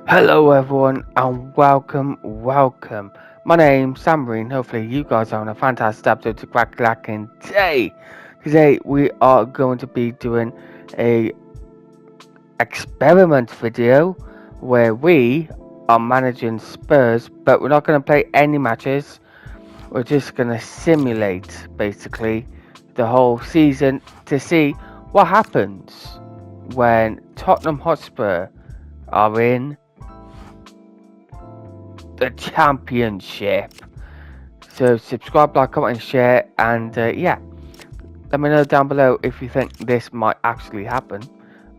Hello everyone and welcome. My name's Sam ReaN. Hopefully you guys are on a fantastic episode to crack in day. Today we are going to be doing a experiment video where we are managing Spurs, but we're not going to play any matches. We're just going to simulate basically the whole season to see what happens when Tottenham Hotspur are in the championship. So subscribe, like, comment and share, and yeah, let me know down below if you think this might actually happen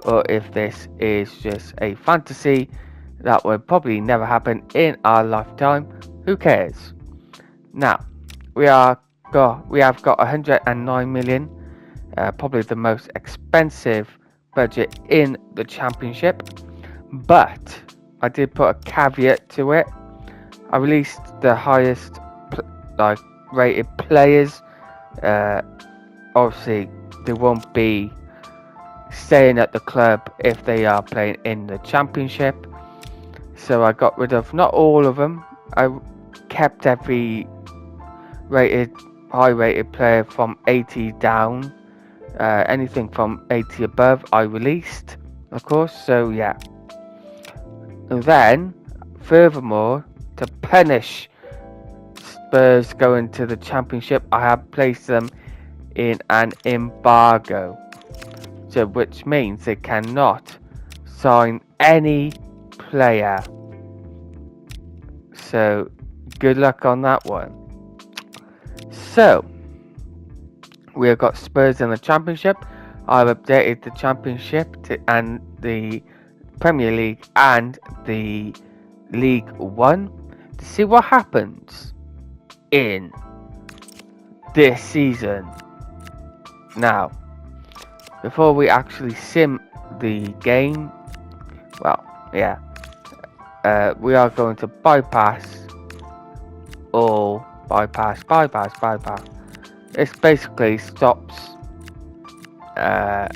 or if this is just a fantasy that will probably never happen in our lifetime. Who cares? Now we have got 109 million, probably the most expensive budget in the championship, but I did put a caveat to it. I released the highest rated players. Obviously, they won't be staying at the club if they are playing in the championship. So I got rid of not all of them. I kept every high rated player from 80 down. Anything from 80 above I released, of course. So yeah. And then, furthermore, to punish Spurs going to the championship, I have placed them in an embargo, so which means they cannot sign any player. So good luck on that one. So we have got Spurs in the championship. I've updated the championship and the Premier League and the League One to see what happens in this season. Now, before we actually sim the game, well, yeah, we are going to bypass. This basically stops. There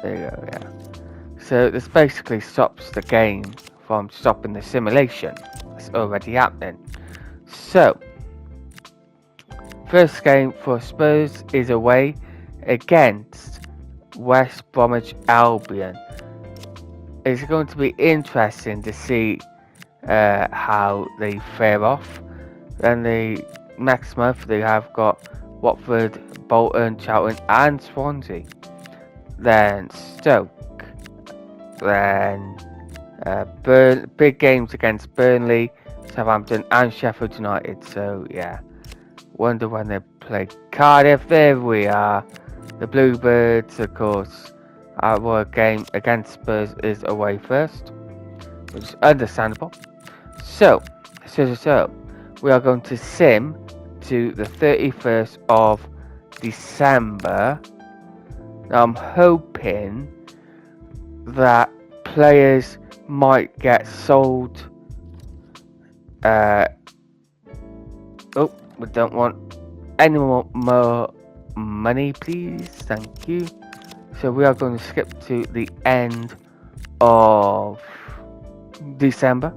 you go, yeah. So this basically stops the game from stopping the simulation. It's already happening. So, first game for Spurs is away against West Bromwich Albion. It's going to be interesting to see how they fare off. Then the next month they have got Watford, Bolton, Charlton and Swansea. Then Stoke. Then big games against Burnley, Southampton and Sheffield United. So yeah, wonder when they play Cardiff. There we are. The Bluebirds, of course. Our game against Spurs is away first, which is understandable. So we are going to sim to the 31st of December. Now I'm hoping that players might get sold. We don't want any more money, please. Thank you. So we are going to skip to the end of December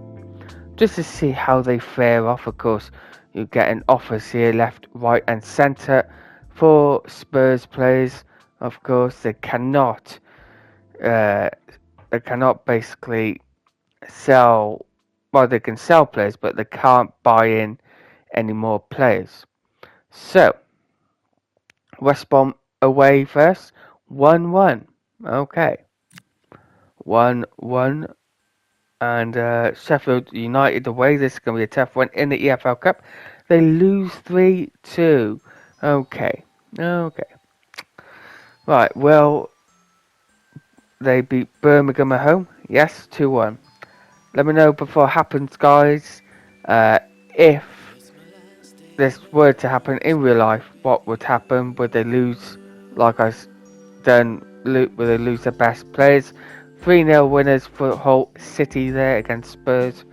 just to see how they fare off. Of course, you're getting offers here left, right and centre for Spurs players. Of course, they cannot basically sell. Well, they can sell players, but they can't buy in any more players. So West Brom away first, 1-1. Okay, 1-1. And Sheffield United away. This is going to be a tough one in the EFL Cup. They lose 3-2. Okay. Right, well, they beat Birmingham at home. Yes, 2-1. Let me know before it happens, guys. If this were to happen in real life, what would happen? Would they lose, like I've done, would they lose their best players? 3-0 winners for Hull City there against Spurs.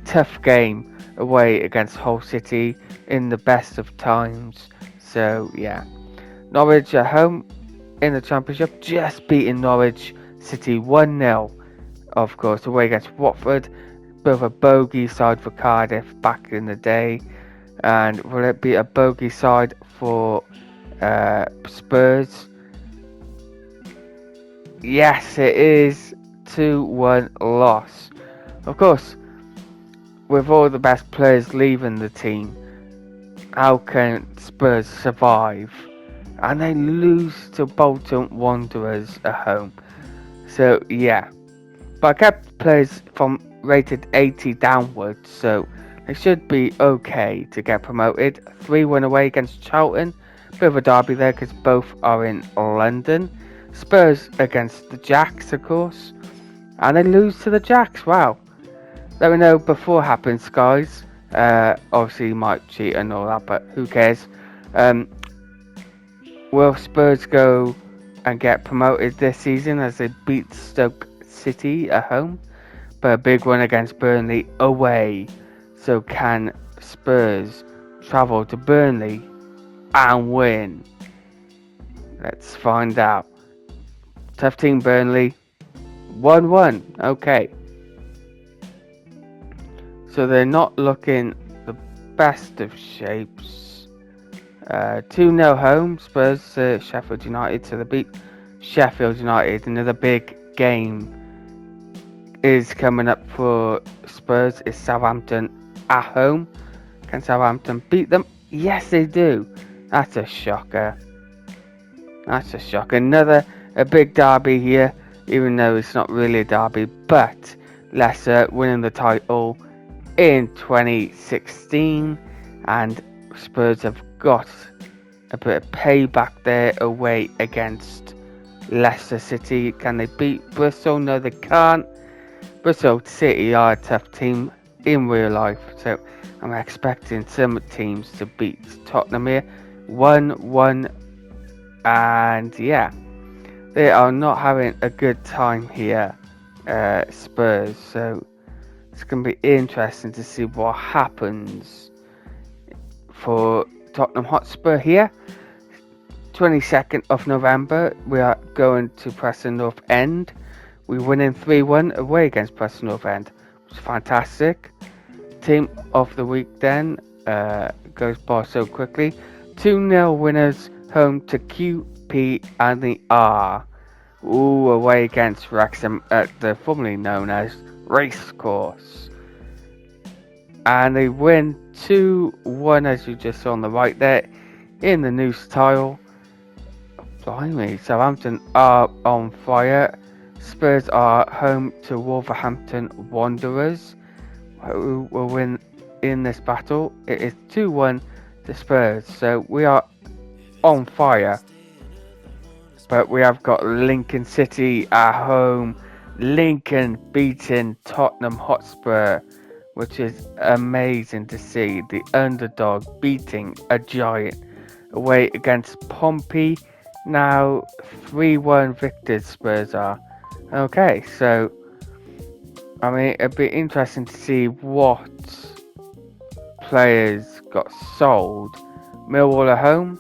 Tough game away against Hull City in the best of times. So yeah, Norwich at home in the Championship, just beating Norwich City 1-0 of course, away against Watford. Bit of a bogey side for Cardiff back in the day. And will it be a bogey side for Spurs? Yes, it is. 2-1 loss. Of course, with all the best players leaving the team, how can Spurs survive? And they lose to Bolton Wanderers at home. So yeah, but I kept players from rated 80 downwards, so they should be okay to get promoted. 3-1 away against Charlton. Bit of a derby there because both are in London. Spurs against the Jacks, of course. And they lose to the Jacks. Wow. Let me know before it happens, guys. Obviously, you might cheat and all that, but who cares? Will Spurs go and get promoted this season as they beat Stoke City at home? But a big one against Burnley away. So can Spurs travel to Burnley and win? Let's find out. Tough team Burnley. 1-1. Okay. So they're not looking the best of shapes. 2-0 home. Spurs Sheffield United. So they beat Sheffield United. Another big game is coming up for Spurs. Is Southampton at home? Can Southampton beat them? Yes, they do. That's a shocker. That's a shocker. A big derby here, even though it's not really a derby. But Leicester winning the title in 2016, and Spurs have got a bit of payback there away against Leicester City. Can they beat Bristol? No, they can't. Bristol City are a tough team in real life, so I'm expecting some teams to beat Tottenham here. 1-1, and yeah, they are not having a good time here, Spurs, so it's going to be interesting to see what happens for Tottenham Hotspur here. 22nd of November, we are going to Preston North End. We win in 3-1 away against Preston North End, which is fantastic. Team of the week then goes by so quickly. 2-0 winners home to QP and the R. Away against Wrexham at the formerly known as Racecourse. And they win 2-1, as you just saw on the right there, in the new style. Blimey, Southampton are on fire. Spurs are home to Wolverhampton Wanderers, who will win in this battle. It is 2-1 to Spurs, so we are on fire. But we have got Lincoln City at home. Lincoln beating Tottenham Hotspur, which is amazing to see. The underdog beating a giant away against Pompey. Now 3-1 victors Spurs are. Okay, so I mean it'd be interesting to see what players got sold. Millwall at home.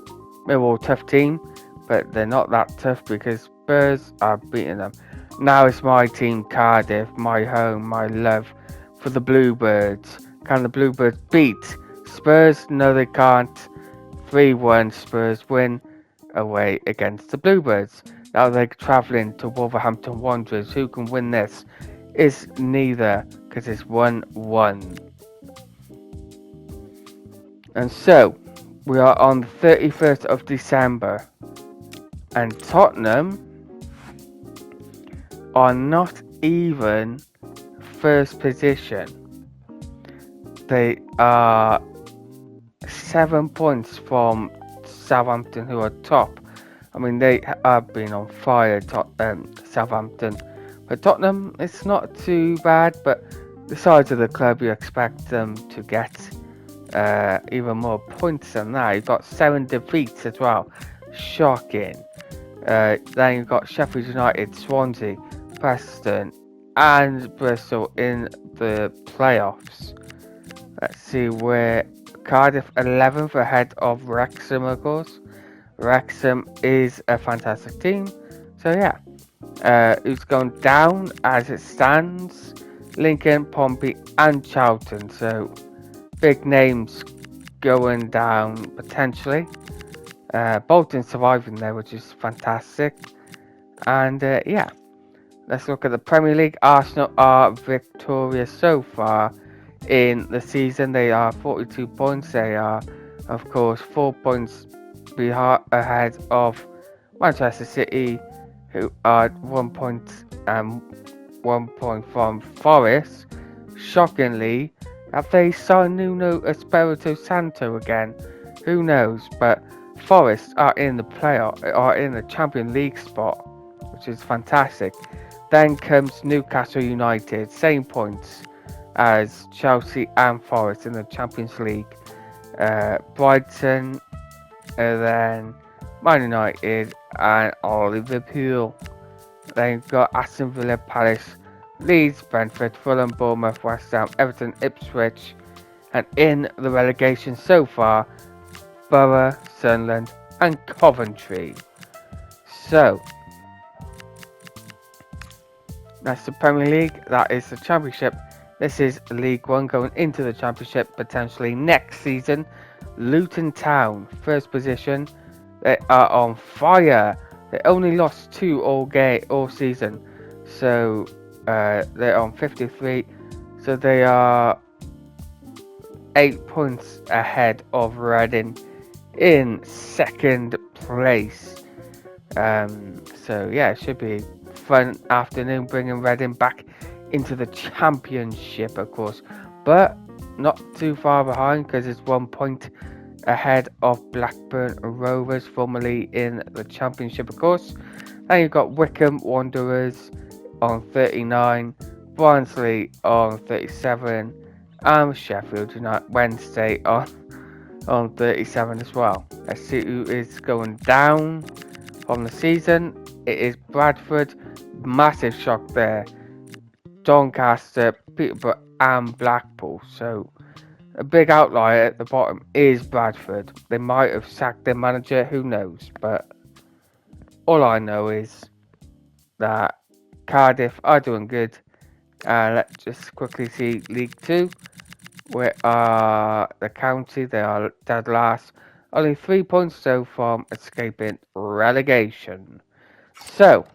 Millwall tough team, but they're not that tough because Spurs are beating them. Now it's my team, Cardiff, my home, my love for the Bluebirds. Can the Bluebirds beat Spurs? No, they can't. 3-1 Spurs win away against the Bluebirds. Now they're travelling to Wolverhampton Wanderers. Who can win this? Is neither, because it's 1-1. And so, we are on the 31st of December. And Tottenham are not even first position. They are 7 points from Southampton, who are top. I mean, they have been on fire, Southampton. But Tottenham, it's not too bad, but the size of the club, you expect them to get even more points than that. You've got 7 defeats as well. Shocking. Then you've got Sheffield United, Swansea, Preston, and Bristol in the playoffs. Let's see where Cardiff 11th ahead of Wrexham, of course. Wrexham is a fantastic team. So yeah, who's gone down as it stands. Lincoln, Pompey, and Charlton. So big names going down potentially. Bolton surviving there, which is fantastic. And yeah, let's look at the Premier League. Arsenal are victorious so far in the season. They are 42 points. They are, of course, 4 points ahead of Manchester City, who are 1 point and 1 point from Forest. Shockingly, have they signed Nuno Espirito Santo again? Who knows? But Forest are in the playoff, are in the Champions League spot, which is fantastic. Then comes Newcastle United, same points as Chelsea and Forest in the Champions League. Brighton, then Man United and Liverpool. Then you've got Aston Villa, Palace, Leeds, Brentford, Fulham, Bournemouth, West Ham, Everton, Ipswich, and in the relegation so far, Borough, Sunderland, and Coventry. So that's the Premier League. That is the Championship. This is League One going into the Championship potentially next season. Luton Town, first position. They are on fire. They only lost 2 all season. So they're on 53. So they are 8 points ahead of Reading in second place. So yeah, it should be a fun afternoon bringing Reading back into the Championship, of course. But not too far behind because it's 1 point ahead of Blackburn Rovers, formerly in the Championship, of course. Then you've got Wycombe Wanderers on 39, Barnsley on 37, and Sheffield United Wednesday on 37 as well. Let's see who is going down from the season. It is Bradford, massive shock there. Doncaster, Peterborough, and Blackpool. So a big outlier at the bottom is Bradford. They might have sacked their manager, who knows? But all I know is that Cardiff are doing good. Let's just quickly see League 2. Where are the county? They are dead last. Only 3 points so from escaping relegation. So.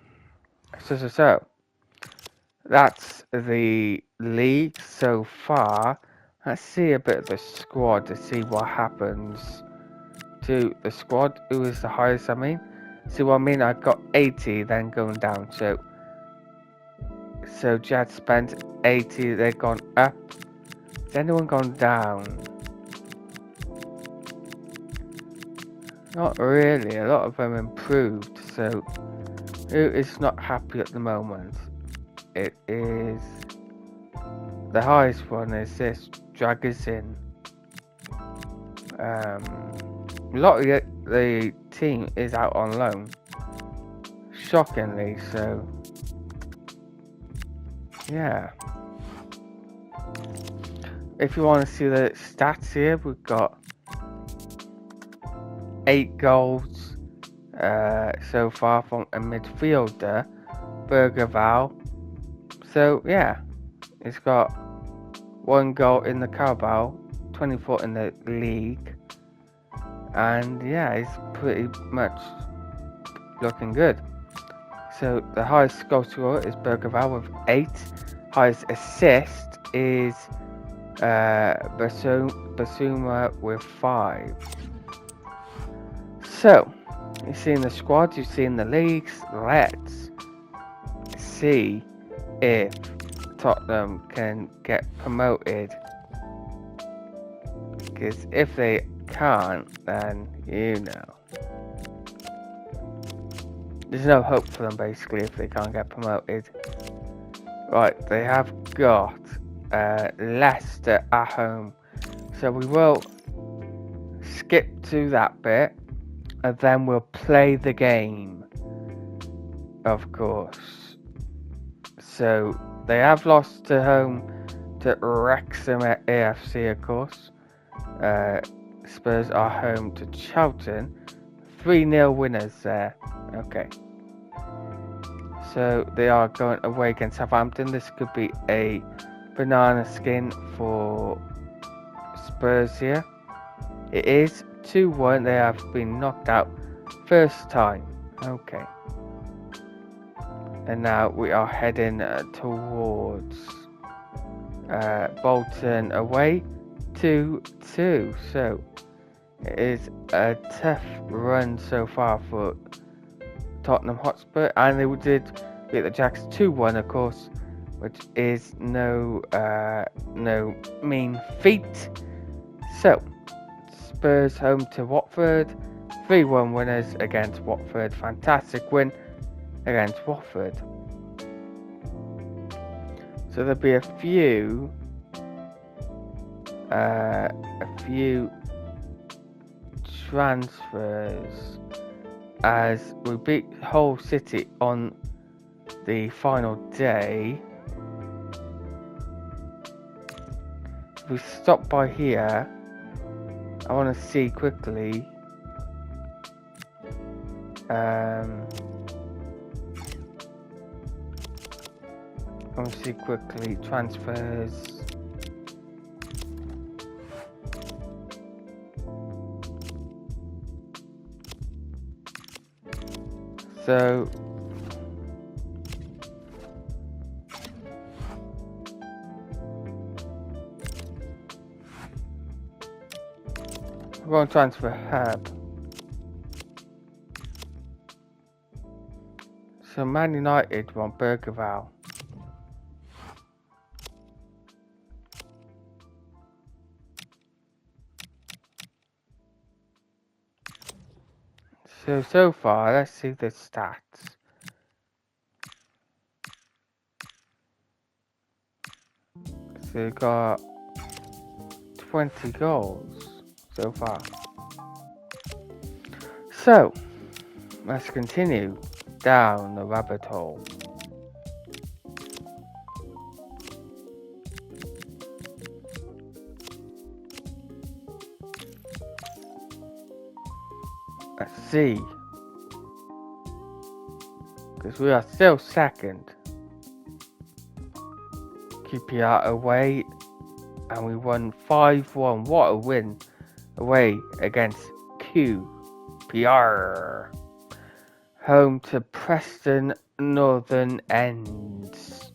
That's the league so far. Let's see a bit of the squad to see what happens to the squad. Who is the highest, I mean? See what I mean? I got 80, then going down. So Jad spent 80, they've gone up. Has anyone gone down? Not really. A lot of them improved. So who is not happy at the moment? It is the highest one is this Dragazin. A lot of the team is out on loan, shockingly. So yeah, if you want to see the stats here, we've got 8 goals so far from a midfielder, Bergerval. So yeah, it's got 1 goal in the Carabao, 24 in the league, and yeah, it's pretty much looking good. So the highest goal scorer is Bergerval with 8. Highest assist is Basuma with 5. So you've seen the squad, you've seen the leagues. Let's see if Tottenham can get promoted, because if they can't, then you know there's no hope for them basically if they can't get promoted. Right, they have got Leicester at home, so we will skip to that bit and then we'll play the game, of course. So they have lost to home to Wrexham at AFC, of course. Spurs are home to Charlton. 3-0 winners there. Okay. So they are going away against Southampton. This could be a banana skin for Spurs here. It is 2-1. They have been knocked out first time. Okay. And now we are heading towards Bolton away 2-2. So it is a tough run so far for Tottenham Hotspur, and they did beat the Jacks 2-1, of course, which is no mean feat. So Spurs home to Watford, 3-1 winners against Watford. Fantastic win against Watford. So there'll be a few transfers as we beat Hull City on the final day. If we stop by here, I want to see quickly. I want to see quickly transfers. So we're going to transfer Herb. So Man United want Bergevall. So far, let's see the stats. So we've got 20 goals so far. So let's continue down the rabbit hole. Let's see, because we are still second. QPR away, and we won 5-1. What a win away against QPR. Home to Preston Northern Ends.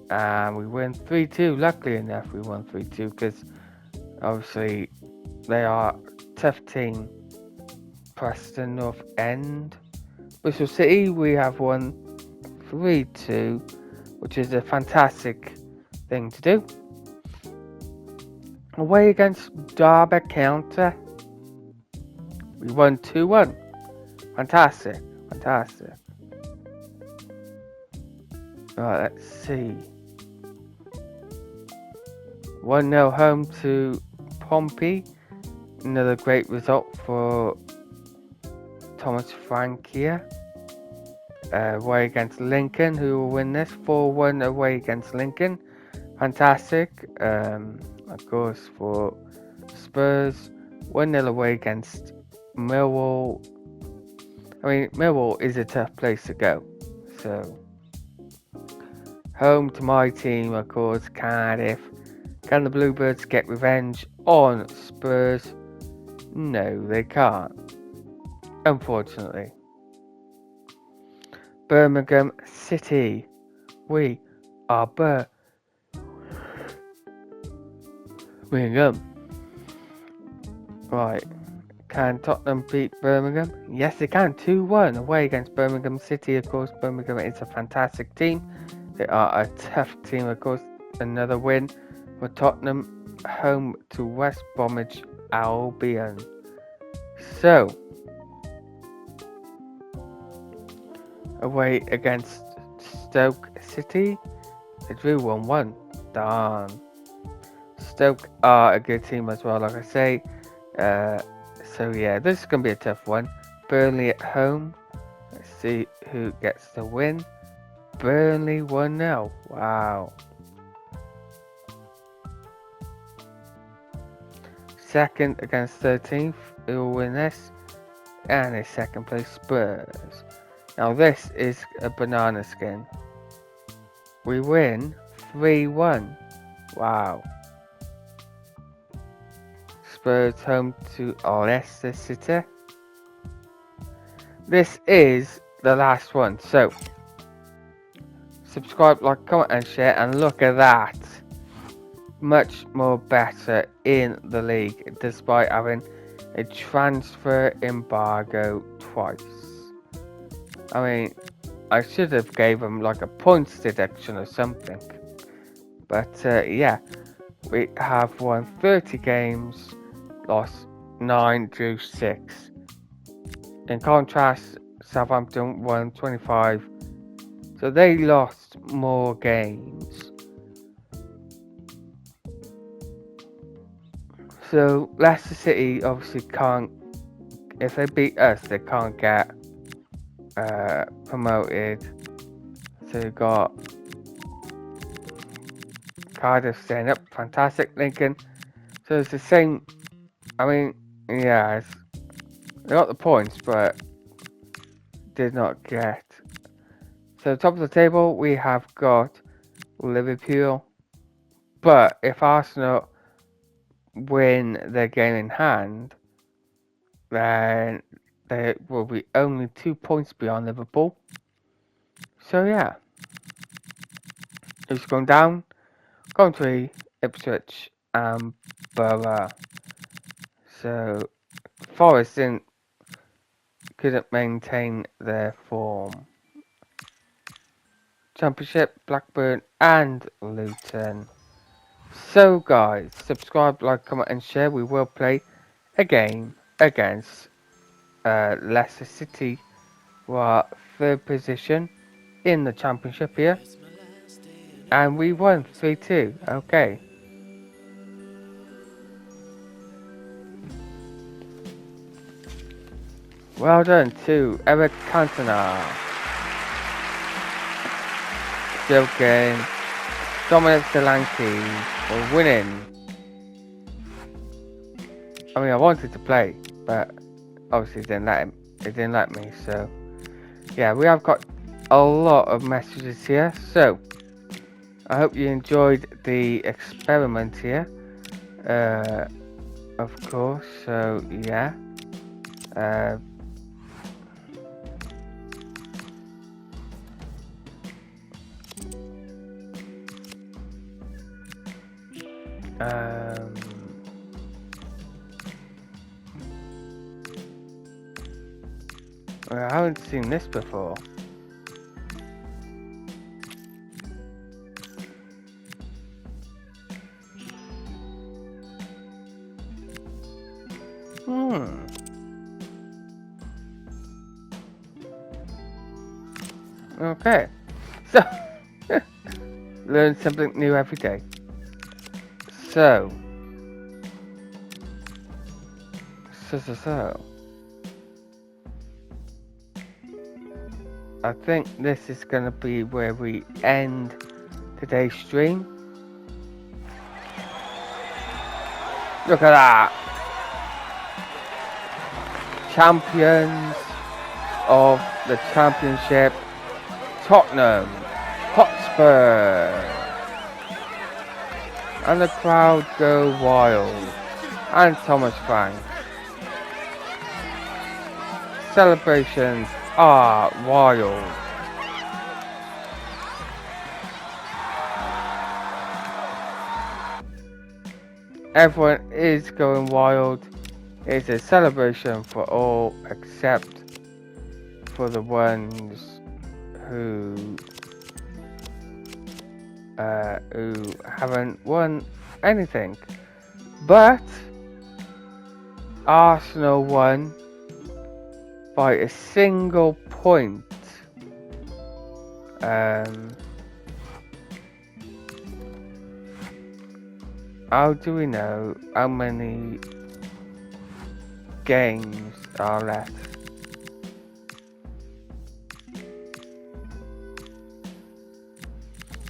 And we win 3-2. Luckily enough, we won 3-2 because obviously they are a tough team. Preston North End. Bristol City, we have won 3-2, which is a fantastic thing to do. Away against Derby County, we won 2-1. Fantastic. Right, let's see. 1-0 home to Pompey. Another great result for Thomas Frank here. Away against Lincoln, who will win this. 4-1 away against Lincoln. Fantastic. Of course, for Spurs. 1-0 away against Millwall. I mean, Millwall is a tough place to go. So, home to my team, of course, Cardiff. Can the Bluebirds get revenge on Spurs? No, they can't. Unfortunately. Birmingham City. We are Birmingham. Right. Can Tottenham beat Birmingham? Yes, they can. 2-1 away against Birmingham City. Of course, Birmingham is a fantastic team. They are a tough team, of course. Another win for Tottenham, home to West Bromwich Albion. So, away against Stoke City, they drew 1-1. Darn. Stoke are a good team as well, like I say. So yeah, this is going to be a tough one. Burnley at home. Let's see who gets the win. Burnley 1-0. Wow. Second against 13th. Who will win this? And a second place Spurs. Now this is a banana skin. We win 3-1. Wow. Spurs home to Leicester City. This is the last one. So subscribe, like, comment and share, and look at that. Much more better in the league despite having a transfer embargo twice. I mean, I should have gave him like a points deduction or something. But yeah, we have won 30 games, lost 9, drew 6. In contrast, Southampton won 25, so they lost more games. So Leicester City obviously can't, if they beat us, they can't get promoted. So we've got Cardiff staying up, fantastic. Lincoln, so it's the same. I mean, yeah, they got the points, but did not get. So top of the table, we have got Liverpool, but if Arsenal win their game in hand, then they will be only 2 points beyond Liverpool. So yeah, who's going down? Coventry, Ipswich, and Borough. So Forest couldn't maintain their form. Championship, Blackburn and Luton. So guys, subscribe, like, comment and share. We will play a game against Leicester City, who are third position in the championship here. And we won 3-2. Okay. Well done to Eric Cantona. Still game. Dominic Solanke for winning. I mean, I wanted to play, but obviously it didn't let me. So yeah, we have got a lot of messages here. So I hope you enjoyed the experiment here. Of course. So yeah. I haven't seen this before. Okay. So, learn something new every day. So. I think this is going to be where we end today's stream. Look at that. Champions of the championship, Tottenham Hotspur. And the crowd go wild. And Thomas Frank. Celebrations are wild. Everyone is going wild. It's a celebration for all except for the ones who haven't won anything. But Arsenal won by a single point. How do we know how many games are left?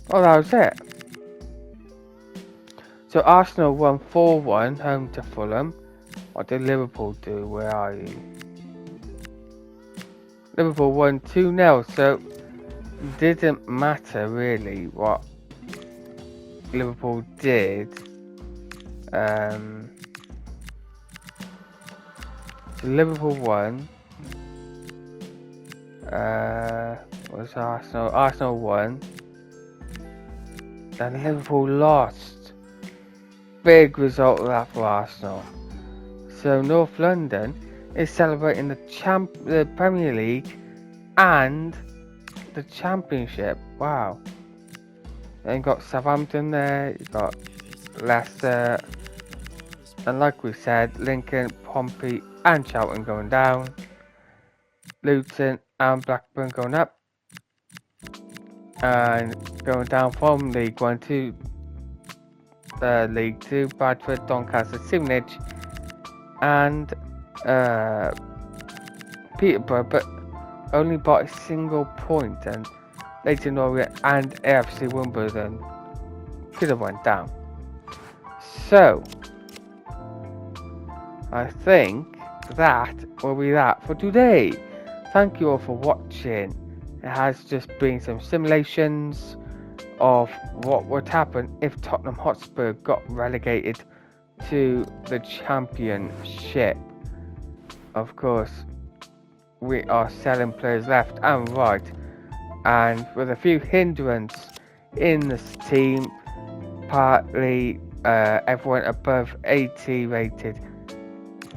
Oh, that was it. So Arsenal won 4-1 home to Fulham. What did Liverpool do? Where are you? Liverpool won 2-0, so it didn't matter really what Liverpool did. So Liverpool won. Was Arsenal? Arsenal won. Then Liverpool lost. Big result of that for Arsenal. So North London is celebrating the Premier League and the Championship. Wow. Then you got Southampton there. You got Leicester. And like we said, Lincoln, Pompey and Charlton going down. Luton and Blackburn going up. And going down from League 1 to League 2, Bradford, Doncaster, Stevenage and Peterborough, but only by a single point, and Leyton Orient and AFC Wimbledon could have went down. So I think that will be that for today. Thank you all for watching. It has just been some simulations of what would happen if Tottenham Hotspur got relegated to the Championship. Of course, we are selling players left and right, and with a few hindrances in this team, partly everyone above 80 rated,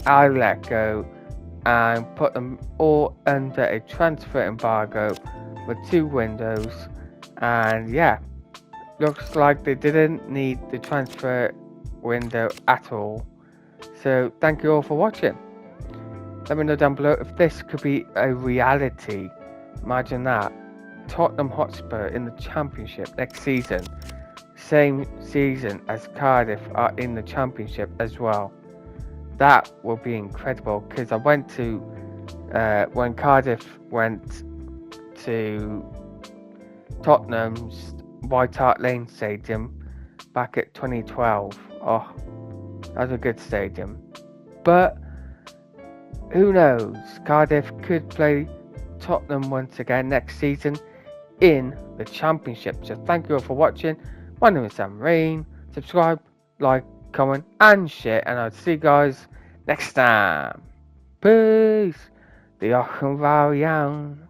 I let go and put them all under a transfer embargo with 2 windows. And yeah, looks like they didn't need the transfer window at all. So thank you all for watching. Let me know down below if this could be a reality. Imagine that. Tottenham Hotspur in the Championship next season. Same season as Cardiff are in the Championship as well. That will be incredible, because I went to when Cardiff went to Tottenham's White Hart Lane Stadium back at 2012. Oh, that was a good stadium. But who knows? Cardiff could play Tottenham once again next season in the Championship. So thank you all for watching. My name is ReaN. Subscribe, like, comment and share, and I'll see you guys next time. Peace. Diolch yn fawr iawn.